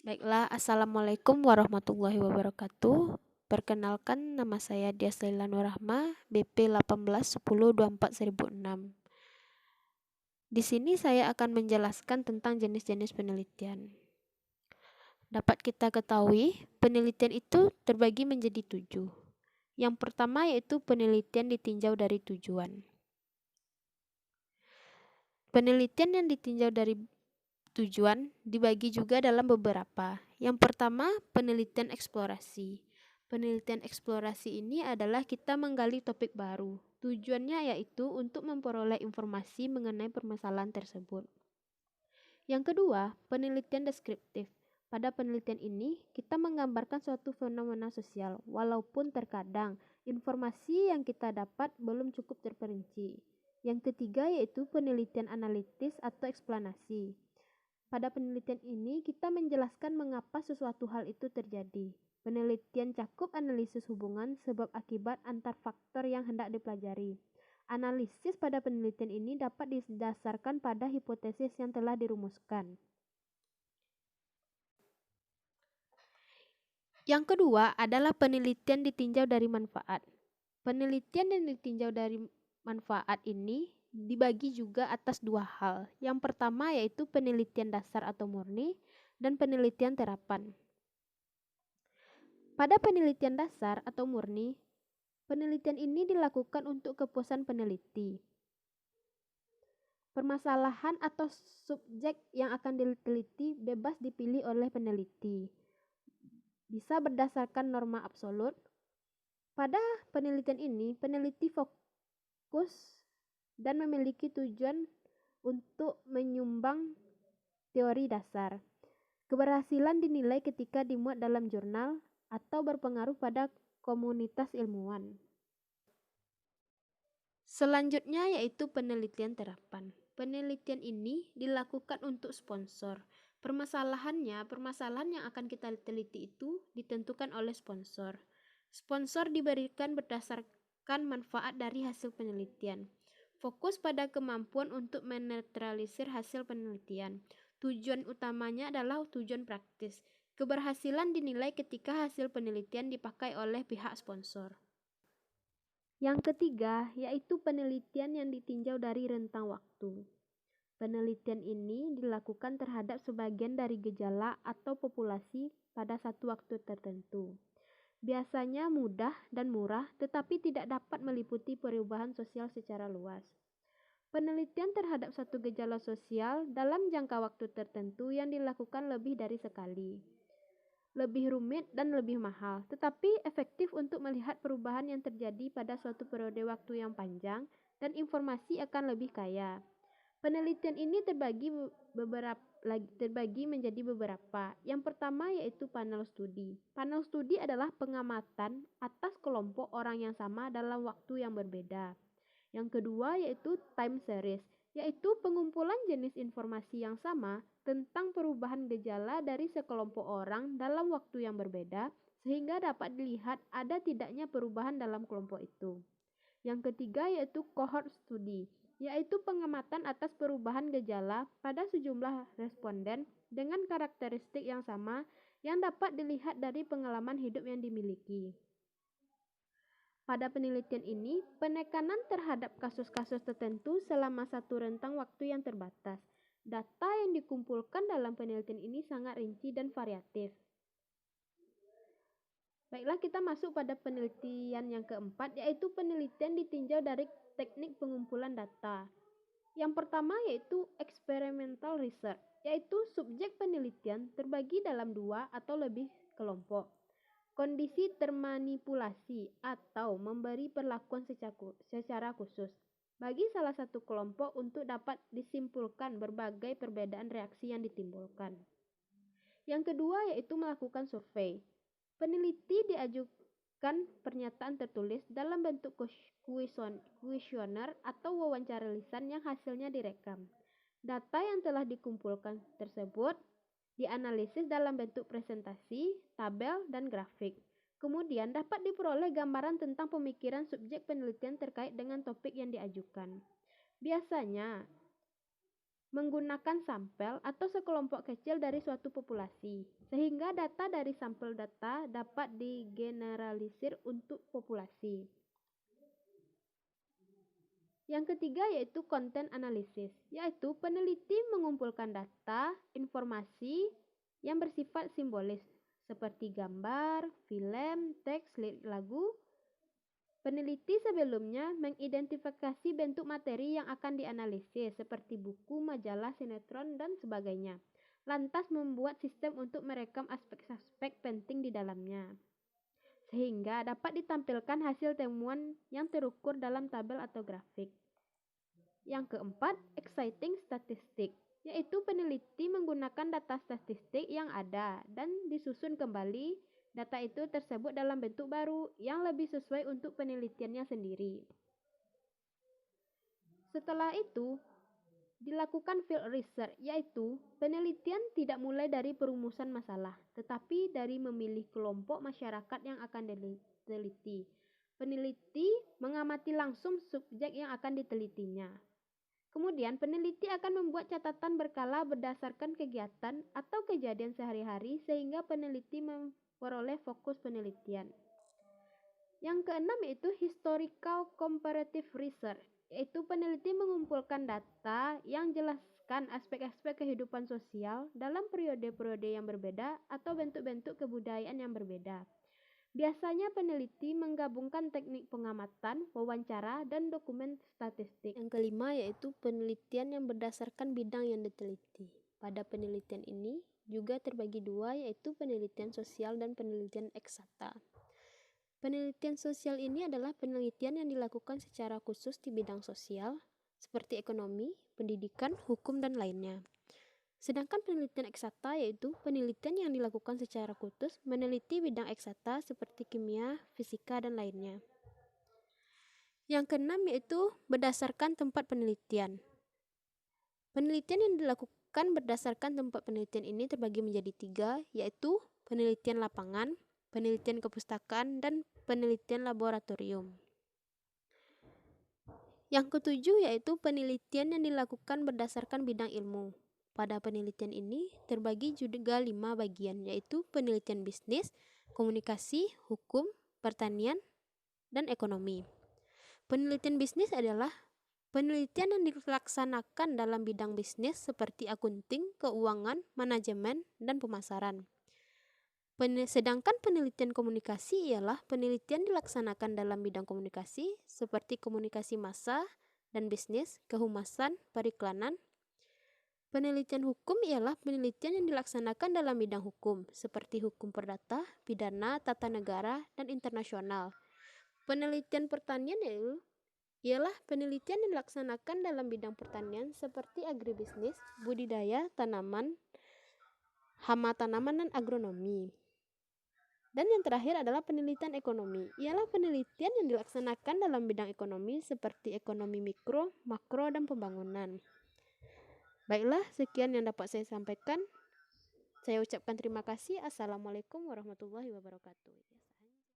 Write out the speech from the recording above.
Baiklah, Assalamualaikum warahmatullahi wabarakatuh. Perkenalkan, nama saya Dias Laila Nurrahma, BP 181024/1006. Di sini saya akan menjelaskan tentang jenis-jenis penelitian. Dapat kita ketahui, penelitian itu terbagi menjadi 7. Yang pertama yaitu penelitian ditinjau dari tujuan. Penelitian yang ditinjau dari tujuan dibagi juga dalam beberapa. Yang pertama, penelitian eksplorasi. Penelitian eksplorasi ini adalah kita menggali topik baru. Tujuannya yaitu untuk memperoleh informasi mengenai permasalahan tersebut. Yang kedua, penelitian deskriptif. Pada penelitian ini, kita menggambarkan suatu fenomena sosial, walaupun terkadang informasi yang kita dapat belum cukup terperinci. Yang ketiga yaitu penelitian analitis atau eksplanasi. Pada penelitian ini, kita menjelaskan mengapa sesuatu hal itu terjadi. Penelitian cakup analisis hubungan sebab akibat antar faktor yang hendak dipelajari. Analisis pada penelitian ini dapat didasarkan pada hipotesis yang telah dirumuskan. Yang kedua adalah penelitian ditinjau dari manfaat. Penelitian yang ditinjau dari manfaat ini dibagi juga atas dua hal. Yang pertama yaitu penelitian dasar atau murni dan penelitian terapan. Pada penelitian dasar atau murni, penelitian ini dilakukan untuk kepuasan peneliti. Permasalahan atau subjek yang akan diteliti bebas dipilih oleh peneliti. Bisa berdasarkan norma absolut. Pada penelitian ini, peneliti fokus dan memiliki tujuan untuk menyumbang teori dasar. Keberhasilan dinilai ketika dimuat dalam jurnal atau berpengaruh pada komunitas ilmuwan. Selanjutnya yaitu penelitian terapan. Penelitian ini dilakukan untuk sponsor. Permasalahan yang akan kita teliti itu ditentukan oleh sponsor. Sponsor diberikan berdasarkan manfaat dari hasil penelitian. Fokus pada kemampuan untuk menetralisir hasil penelitian. Tujuan utamanya adalah tujuan praktis. Keberhasilan dinilai ketika hasil penelitian dipakai oleh pihak sponsor. Yang ketiga, yaitu penelitian yang ditinjau dari rentang waktu. Penelitian ini dilakukan terhadap sebagian dari gejala atau populasi pada satu waktu tertentu. Biasanya mudah dan murah, tetapi tidak dapat meliputi perubahan sosial secara luas. Penelitian terhadap satu gejala sosial dalam jangka waktu tertentu yang dilakukan lebih dari sekali. Lebih rumit dan lebih mahal, tetapi efektif untuk melihat perubahan yang terjadi pada suatu periode waktu yang panjang dan informasi akan lebih kaya. Penelitian ini terbagi menjadi beberapa. Yang pertama yaitu panel studi. Panel studi adalah pengamatan atas kelompok orang yang sama dalam waktu yang berbeda. Yang kedua yaitu time series, yaitu pengumpulan jenis informasi yang sama tentang perubahan gejala dari sekelompok orang dalam waktu yang berbeda, sehingga dapat dilihat ada tidaknya perubahan dalam kelompok itu. Yang ketiga yaitu cohort study, yaitu pengamatan atas perubahan gejala pada sejumlah responden dengan karakteristik yang sama yang dapat dilihat dari pengalaman hidup yang dimiliki. Pada penelitian ini, penekanan terhadap kasus-kasus tertentu selama satu rentang waktu yang terbatas. Data yang dikumpulkan dalam penelitian ini sangat rinci dan variatif. Baiklah, kita masuk pada penelitian yang keempat, yaitu penelitian ditinjau dari teknik pengumpulan data. Yang pertama yaitu experimental research, yaitu subjek penelitian terbagi dalam dua atau lebih kelompok. Kondisi termanipulasi atau memberi perlakuan secara khusus bagi salah satu kelompok untuk dapat disimpulkan berbagai perbedaan reaksi yang ditimbulkan. Yang kedua yaitu melakukan survei. Peneliti diajukan pernyataan tertulis dalam bentuk kuesioner atau wawancara lisan yang hasilnya direkam. Data yang telah dikumpulkan tersebut dianalisis dalam bentuk presentasi, tabel, dan grafik. Kemudian dapat diperoleh gambaran tentang pemikiran subjek penelitian terkait dengan topik yang diajukan. Biasanya, menggunakan sampel atau sekelompok kecil dari suatu populasi, sehingga data dari sampel data dapat digeneralisir untuk populasi. Yang ketiga yaitu content analysis, yaitu peneliti mengumpulkan data, informasi yang bersifat simbolis, seperti gambar, film, teks, lirik lagu. Peneliti sebelumnya mengidentifikasi bentuk materi yang akan dianalisis, seperti buku, majalah, sinetron, dan sebagainya. Lantas membuat sistem untuk merekam aspek-aspek penting di dalamnya, sehingga dapat ditampilkan hasil temuan yang terukur dalam tabel atau grafik. Yang keempat, exciting statistik, yaitu peneliti menggunakan data statistik yang ada dan disusun kembali. Data itu tersebut dalam bentuk baru yang lebih sesuai untuk penelitiannya sendiri. Setelah itu, dilakukan field research, yaitu penelitian tidak mulai dari perumusan masalah, tetapi dari memilih kelompok masyarakat yang akan diteliti. Peneliti mengamati langsung subjek yang akan ditelitinya. Kemudian peneliti akan membuat catatan berkala berdasarkan kegiatan atau kejadian sehari-hari sehingga peneliti memperoleh fokus penelitian. Yang keenam yaitu historical comparative research, yaitu peneliti mengumpulkan data yang jelaskan aspek-aspek kehidupan sosial dalam periode-periode yang berbeda atau bentuk-bentuk kebudayaan yang berbeda. Biasanya peneliti menggabungkan teknik pengamatan, wawancara, dan dokumen statistik. Yang kelima yaitu penelitian yang berdasarkan bidang yang diteliti. Pada penelitian ini juga terbagi dua, yaitu penelitian sosial dan penelitian eksakta. Penelitian sosial ini adalah penelitian yang dilakukan secara khusus di bidang sosial, seperti ekonomi, pendidikan, hukum, dan lainnya. Sedangkan penelitian eksakta yaitu penelitian yang dilakukan secara khusus meneliti bidang eksakta seperti kimia, fisika, dan lainnya. Yang keenam yaitu berdasarkan tempat penelitian. Penelitian yang dilakukan berdasarkan tempat penelitian ini terbagi menjadi tiga, yaitu penelitian lapangan, penelitian kepustakaan, dan penelitian laboratorium. Yang ketujuh yaitu penelitian yang dilakukan berdasarkan bidang ilmu. Pada penelitian ini terbagi juga 5 bagian, yaitu penelitian bisnis, komunikasi, hukum, pertanian, dan ekonomi. Penelitian bisnis adalah penelitian yang dilaksanakan dalam bidang bisnis seperti akunting, keuangan, manajemen, dan pemasaran. Sedangkan penelitian komunikasi ialah penelitian dilaksanakan dalam bidang komunikasi seperti komunikasi massa dan bisnis, kehumasan, periklanan. Penelitian hukum ialah penelitian yang dilaksanakan dalam bidang hukum, seperti hukum perdata, pidana, tata negara, dan internasional. Penelitian pertanian ialah penelitian yang dilaksanakan dalam bidang pertanian, seperti agribisnis, budidaya tanaman, hama tanaman, dan agronomi. Dan yang terakhir adalah penelitian ekonomi, ialah penelitian yang dilaksanakan dalam bidang ekonomi, seperti ekonomi mikro, makro, dan pembangunan. Baiklah, sekian yang dapat saya sampaikan. Saya ucapkan terima kasih. Assalamualaikum warahmatullahi wabarakatuh.